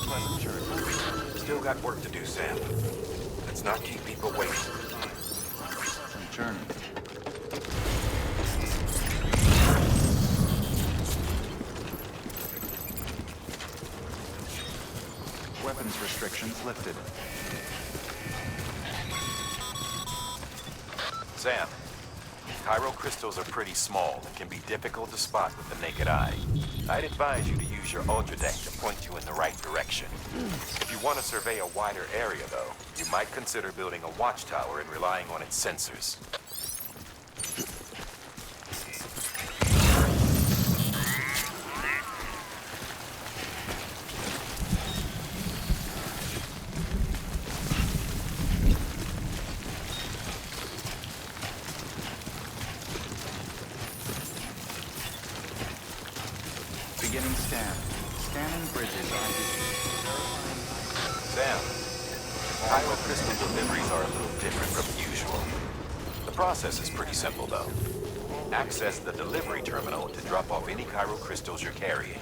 pleasant journey. Still got work to do, Sam. Let's not keep people waiting. Pleasant journey. Weapons restrictions lifted. Sam, Cairo crystals are pretty small and can be difficult to spot with the naked eye. I'd advise you to use your ultra deck to point you in the right direction. If you want to survey a wider area, though, you might consider building a watchtower and relying on its sensors. Beginning scan. Scanning bridges ID. Sam, Cairo crystal deliveries are a little different from usual. The process is pretty simple, though. Access the delivery terminal to drop off any Cairo crystals you're carrying.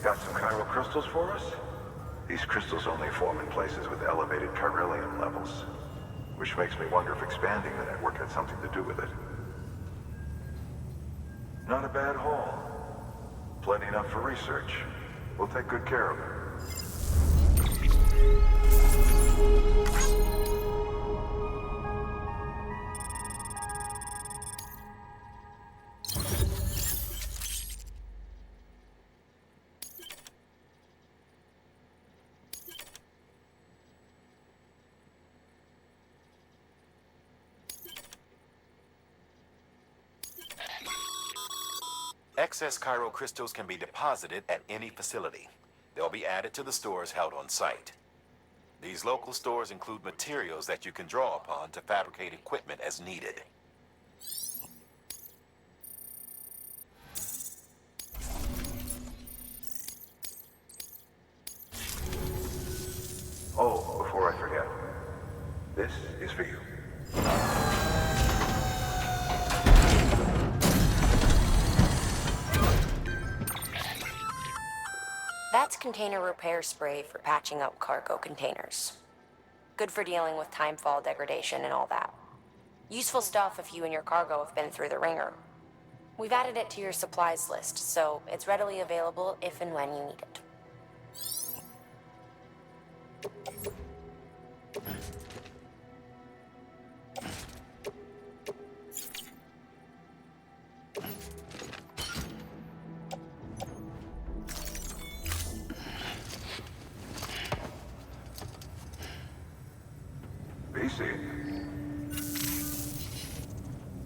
Got some chiral crystals for us? These crystals only form in places with elevated chiralium levels, which makes me wonder if expanding the network had something to do with it. Not a bad haul. Plenty enough for research. We'll take good care of it. Excess Cairo crystals can be deposited at any facility. They'll be added to the stores held on site. These local stores include materials that you can draw upon to fabricate equipment as needed. Oh, before I forget, this is for you. That's container repair spray for patching up cargo containers. Good for dealing with timefall degradation and all that. Useful stuff if you and your cargo have been through the ringer. We've added it to your supplies list, so it's readily available if and when you need it.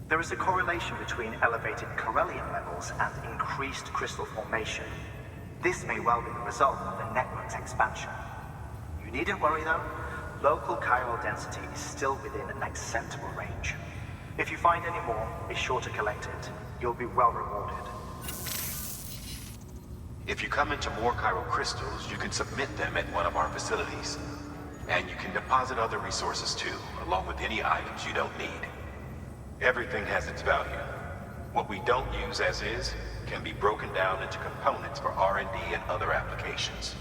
There is a correlation between elevated chiralium levels and increased crystal formation. This may well be the result of the network's expansion. You needn't worry though, local chiral density is still within an acceptable range. If you find any more, be sure to collect it. You'll be well rewarded. If you come into more chiral crystals, you can submit them at one of our facilities. And you can deposit other resources too, along with any items you don't need. Everything has its value. What we don't use as is can be broken down into components for R&D and other applications.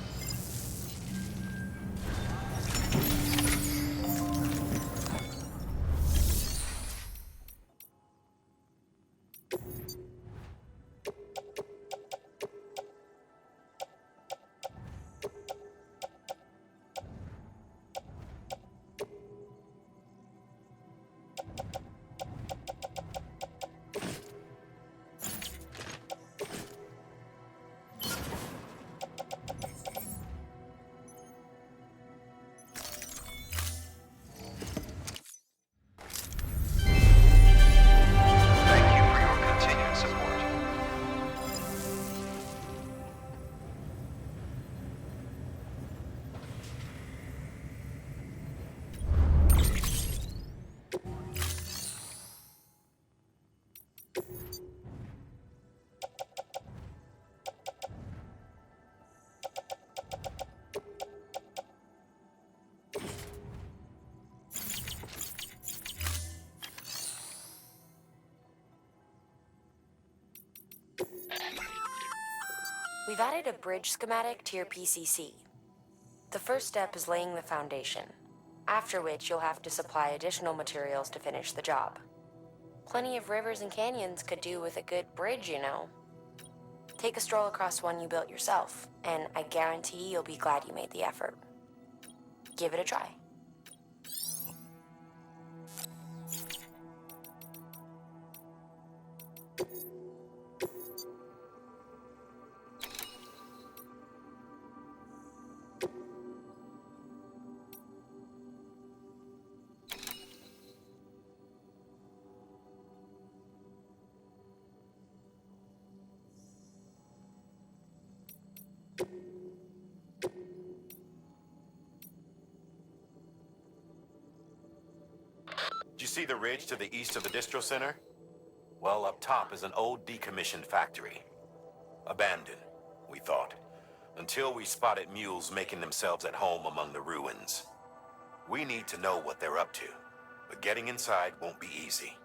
We've added a bridge schematic to your PCC. The first step is laying the foundation, after which you'll have to supply additional materials to finish the job. Plenty of rivers and canyons could do with a good bridge, you know. Take a stroll across one you built yourself, and I guarantee you'll be glad you made the effort. Give it a try. Did you see the ridge to the east of the distro center? Well, up top is an old decommissioned factory. Abandoned, we thought, until we spotted mules making themselves at home among the ruins. We need to know what they're up to, but getting inside won't be easy.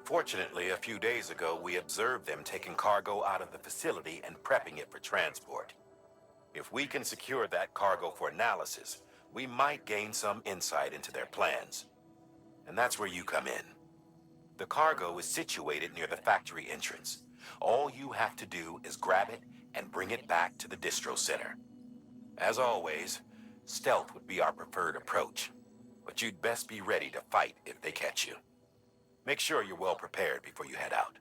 Fortunately, a few days ago, we observed them taking cargo out of the facility and prepping it for transport. If we can secure that cargo for analysis, we might gain some insight into their plans. And that's where you come in. The cargo is situated near the factory entrance. All you have to do is grab it and bring it back to the distro center. As always, stealth would be our preferred approach, but you'd best be ready to fight if they catch you. Make sure you're well prepared before you head out.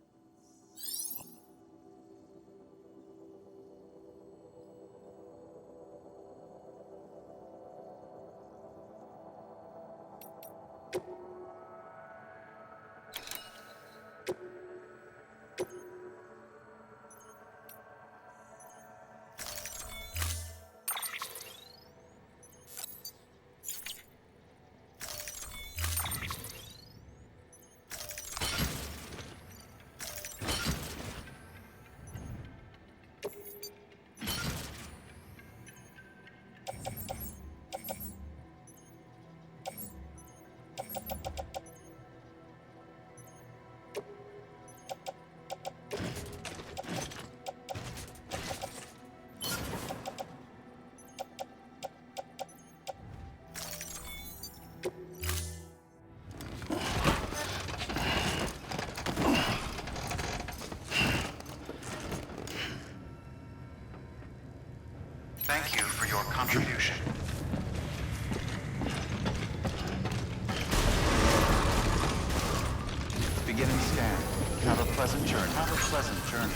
Thank you for your contribution. Beginning scan. Have a pleasant journey. Have a pleasant journey.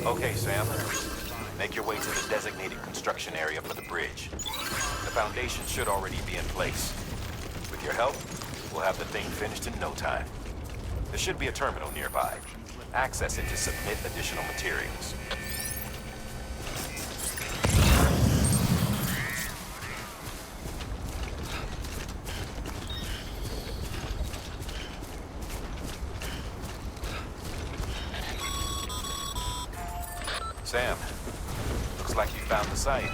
Okay, Sam. Make your way to the designated construction area for the bridge. The foundation should already be in place. With your help, we'll have the thing finished in no time. There should be a terminal nearby. Access it to submit additional materials. Sam, looks like you found the site.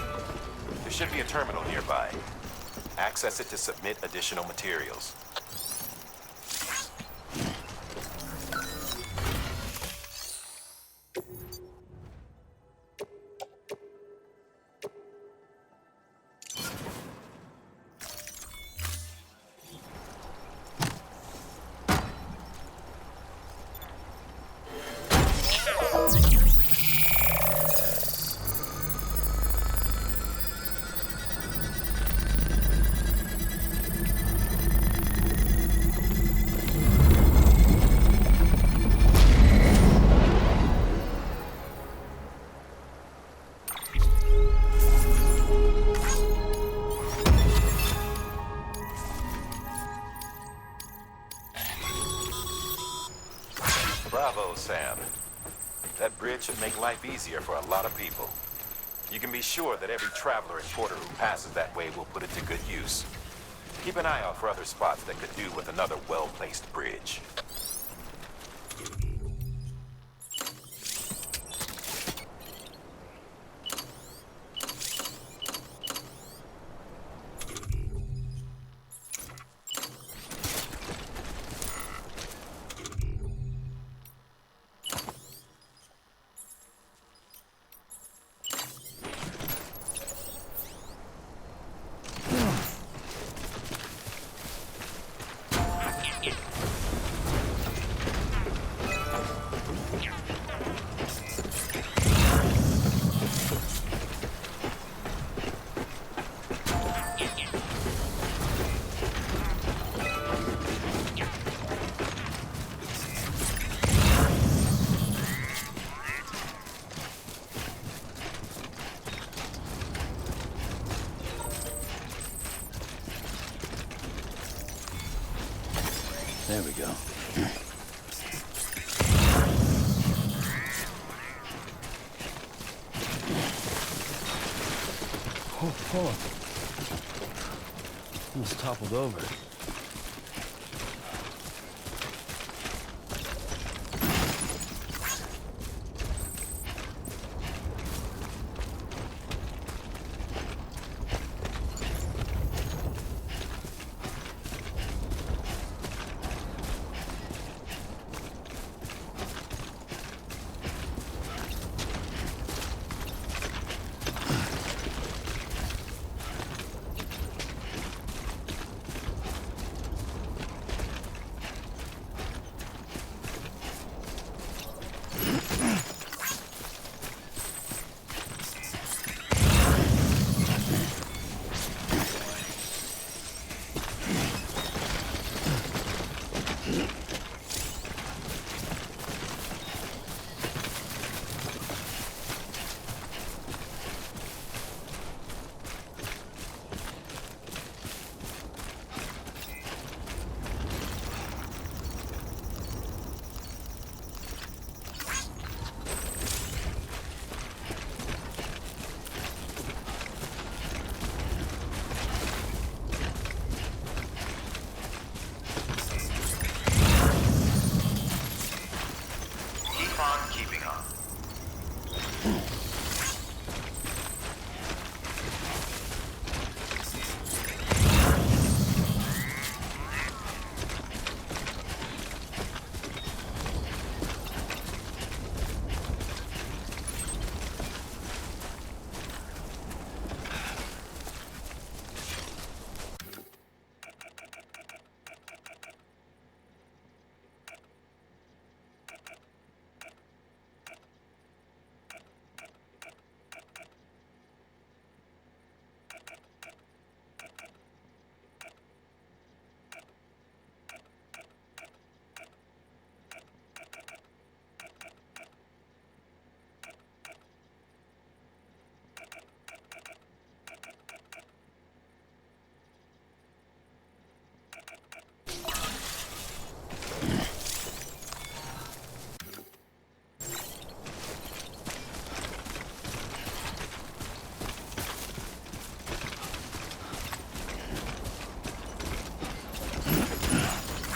There should be a terminal nearby. Access it to submit additional materials. Bravo, Sam. That bridge should make life easier for a lot of people. You can be sure that every traveler and porter who passes that way will put it to good use. Keep an eye out for other spots that could do with another well-placed bridge. There we go. Oh, almost toppled over.